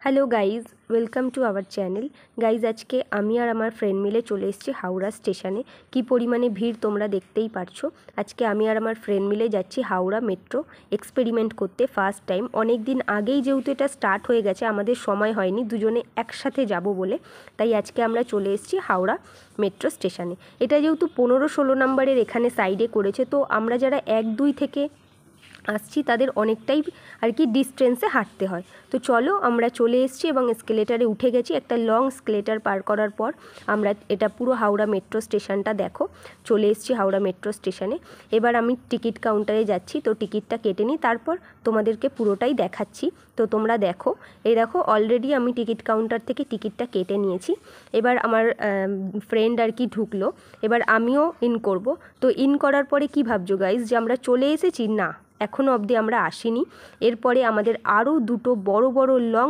Hello guys, welcome to our channel. Guys, আজকে আমি আর আমার ফ্রেন্ড মিলে চলে এসেছি হাওড়া স্টেশনে। কি পরিমাণে ভিড় তোমরা দেখতেই পারছো। আজকে আমি আর আমার ফ্রেন্ড মিলে যাচ্ছি হাওড়া মেট্রো এক্সপেরিমেন্ট করতে ফার্স্ট টাইম। অনেক দিন আগেই যেহেতু এটা স্টার্ট হয়ে গেছে, আমাদের সময় হয়নি দুজনে একসাথে যাব বলে, তাই আজকে আমরা চলে এসেছি হাওড়া মেট্রো স্টেশনে। এটা যেহেতু 15-16 নম্বরের এখানে সাইডে করেছে, তো আমরা যারা 1-2 থেকে আসছি তাদের অনেকটাই আর কি ডিস্টেন্সে হাঁটতে হয়। তো চলো, আমরা চলে এসেছি এবং এসকেলেটারে উঠে গেছি। একটা লং এসকেলেটার পার করার পর আমরা এটা পুরো হাওড়া মেট্রো স্টেশনটা দেখো, চলে এসেছি হাওড়া মেট্রো স্টেশনে। এবার আমি টিকিট কাউন্টারে যাচ্ছি, তো টিকিটটা কেটে নিই, তারপর তোমাদেরকে পুরোটাই দেখাচ্ছি। তো তোমরা দেখো, এই দেখো অলরেডি আমি টিকিট কাউন্টার থেকে টিকিটটা কেটে নিয়েছি। এবার আমার ফ্রেন্ড আর কি ঢুকলো, এবার আমিও ইন করব। তো ইন করার পরে কি ভাবছো গাইজ, যে আমরা চলে এসেছি? না, এখনও অবধি আমরা আসিনি। এরপরে আমাদের আরও দুটো বড় বড় লং